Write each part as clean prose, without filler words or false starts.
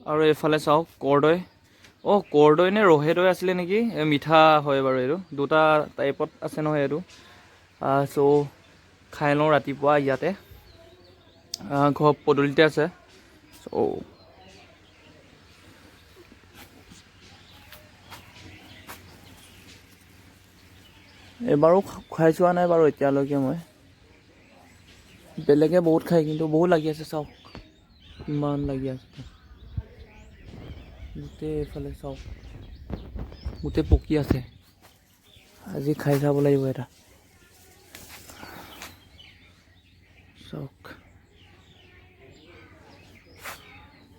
আৰু এইফালে চাওক কৰ্দৈ কৰ্দৈ নে ৰহে দৈ আছিলে নেকি মিঠা হয় বাৰু এইটো দুটা টাইপত আছে নহয় এইটো চ' খাই লওঁ ৰাতিপুৱা ইয়াতে ঘৰ পদূলিতে আছে চ' এবাৰো খাই চোৱা নাই বাৰু এতিয়ালৈকে মই বেলেগে বহুত খায় কিন্তু বহুত লাগি আছে চাওক ইমান লাগি আছে গোটেই এইফালে চাওক গোটেই পকি আছে আজি খাই চাব লাগিব এটা চাওক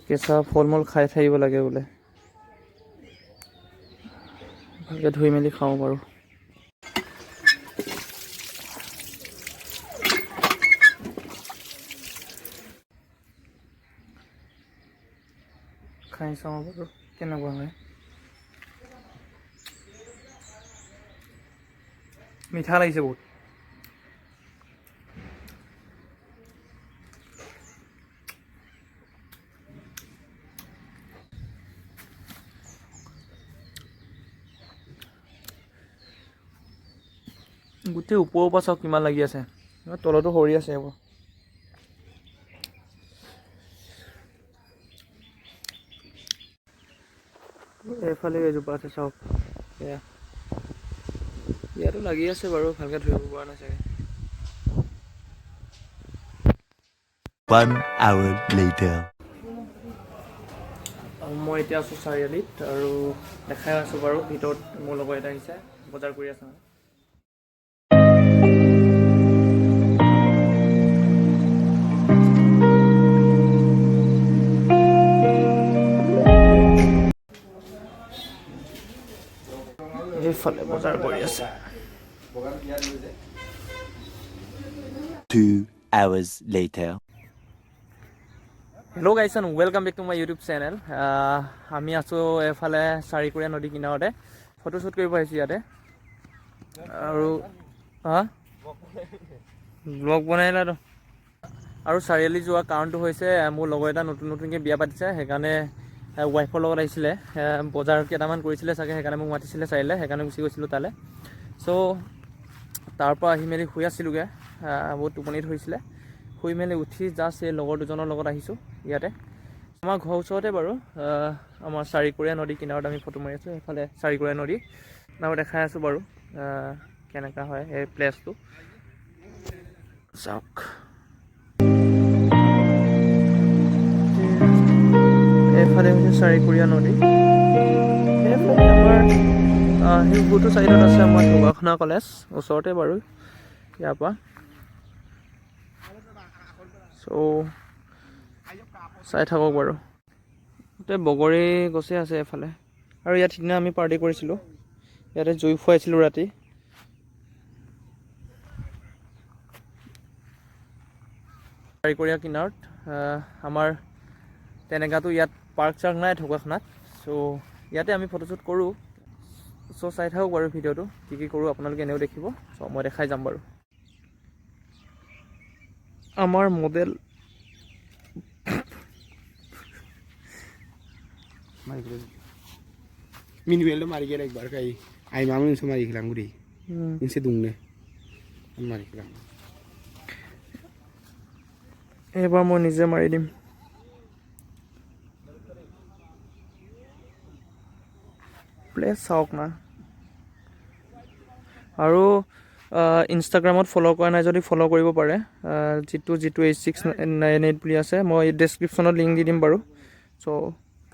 কেঁচা ফল মূল খাই থাকিব লাগে বোলে ভালকৈ ধুই মেলি খাওঁ বাৰু খাই চাওঁ বাৰু কেনেকুৱা হয় মিঠা লাগিছে বহুত গোটেই ওপৰৰ পৰা চাওক কিমান লাগি আছে তলতো সৰি আছে এইবোৰ এইফালে এজোপা আছে চাওক এয়া ইয়াতো লাগি আছে বাৰু ভালকৈ ধৰিব পৰা নাই চাগে 1 hour later মই এতিয়া আছোঁ চাৰিআলিত আৰু দেখাই আছোঁ বাৰু ভিতৰত মোৰ লগৰ এটা আহিছে বজাৰ কৰি আছে এইফালে বজাৰ কৰি আছে 2 hours later hello' guys and welcome back to my YouTube channel আমি আছোঁ এইফালে চাৰিকুৰীয়া নদী কিনাৰতে ফটোশ্বুট কৰিব আহিছোঁ ইয়াতে আৰু ব্লগ বনাইলা আৰু চাৰিআলি যোৱা কাৰণটো হৈছে মোৰ লগৰ এটা নতুনকৈ বিয়া পাতিছে সেইকাৰণে ৱাইফৰ লগত আহিছিলে বজাৰ কেইটামান কৰিছিলে চাগে সেইকাৰণে মোক মাতিছিলে চাৰিআলিলৈ সেইকাৰণে গুচি গৈছিলোঁ তালৈ চ' তাৰপৰা আহি মেলি শুই আছিলোঁগৈ বহুত টোপনি ধৰিছিলে শুই মেলি উঠি জাষ্ট এই লগৰ দুজনৰ লগত আহিছোঁ ইয়াতে আমাৰ ঘৰৰ ওচৰতে বাৰু আমাৰ চাৰিকুৰীয়া নদী কিনাৰত আমি ফটো মাৰি আছোঁ সেইফালে চাৰিকুৰীয়া নদী আৰু দেখাই আছোঁ বাৰু কেনেকুৱা হয় এই প্লেচটো চাওক এইফালে হৈছে চাৰিকুৰীয়া নদী সেইফালে আমাৰ সেইবোৰটো চাইডত আছে আমাৰ ঢকুৱাখানা কলেজ ওচৰতে বাৰু ইয়াৰ পৰা চ' চাই থাকক বাৰু গোটেই বগৰী গছেই আছে এইফালে আৰু ইয়াত সিদিনা আমি পাৰ্টি কৰিছিলোঁ ইয়াতে জুই ফুৱাইছিলোঁ ৰাতি চাৰিকুৰীয়া কিনাৰত আমাৰ তেনেকুৱাতো ইয়াত পাৰ্ক চাৰ্ক নাই ঢকুৱাখানাত চ' ইয়াতে আমি ফটোশ্বুট কৰোঁ চ' চাই থাকক বাৰু ভিডিঅ'টো কি কৰোঁ আপোনালোকে এনেও দেখিব চ' মই দেখাই যাম বাৰু আমাৰ মডেল Minuel marigira একবাৰ কাই আই মামুন সে মাৰিছিলাম গুড়ি ইনসে দুংনে মাৰিছিলাম এবাৰ মই নিজে মাৰি দিম প্লেচ চাওক না আৰু ইনষ্টাগ্ৰামত ফ'ল' কৰা নাই যদি ফ'ল' কৰিব পাৰে জিতু 8698 বুলি আছে মই ডেছক্ৰিপশ্যনত লিংক দি দিম বাৰু চ'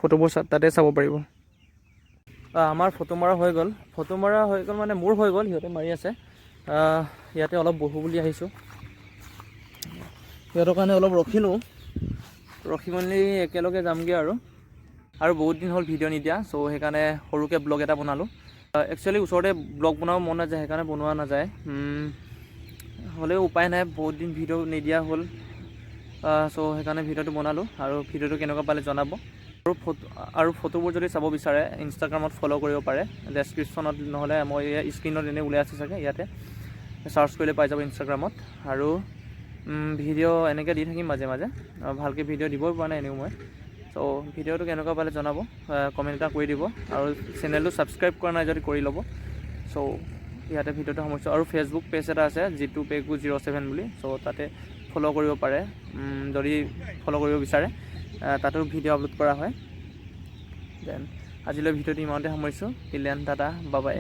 ফটোবোৰ তাতে চাব পাৰিব আমাৰ ফটো মৰা হৈ গ'ল মানে মোৰ হৈ গ'ল সিহঁতে মাৰি আছে ইয়াতে অলপ বহো বুলি আহিছোঁ সিহঁতৰ কাৰণে অলপ ৰখি মেলি একেলগে যামগৈ আৰু বহুত দিন হ'ল ভিডিঅ' নিদিয়া চ' সেইকাৰণে সৰুকৈ ব্লগ এটা বনালোঁ একচুৱেলি ওচৰতে ব্লগ বনাব মন নাযায় সেইকাৰণে বনোৱা নাযায় হ'লেও উপায় নাই বহুত দিন ভিডিঅ' নিদিয়া হ'ল চ' সেইকাৰণে ভিডিঅ'টো বনালোঁ আৰু ভিডিঅ'টো কেনেকুৱা পালে জনাব আৰু ফটোবোৰ যদি চাব বিচাৰে ইনষ্টাগ্ৰামত ফ'ল' কৰিব পাৰে ডেছক্ৰিপশ্যনত নহ'লে মই স্ক্ৰীণত এনেই ওলাই আছে চাগে ইয়াতে চাৰ্চ কৰিলে পাই যাব ইনষ্টাগ্ৰামত আৰু ভিডিঅ' এনেকৈ দি থাকিম মাজে মাজে ভালকৈ ভিডিঅ' দিবই পৰা নাই এনেও মই চ' চ' ভিডিঅ'টো কেনেকুৱা পালে জনাব, কমেণ্ট এটা কৰি দিব আৰু চেনেলটো ছাবস্ক্ৰাইব কৰা নাই যদি কৰি ল'ব। চ' ইয়াতে ভিডিঅ'টো সামৰিছোঁ। আৰু ফেচবুক পেজ এটা আছে জিতু পেগু 07 বুলি, চ' তাতে ফ'ল' কৰিব পাৰে যদি ফ'ল' কৰিব বিচাৰে। তাতো ভিডিঅ' আপলোড কৰা হয়। দেন আজিলৈ ভিডিঅ'টো ইমানতে সামৰিছোঁ। Till then Tata, bye bye.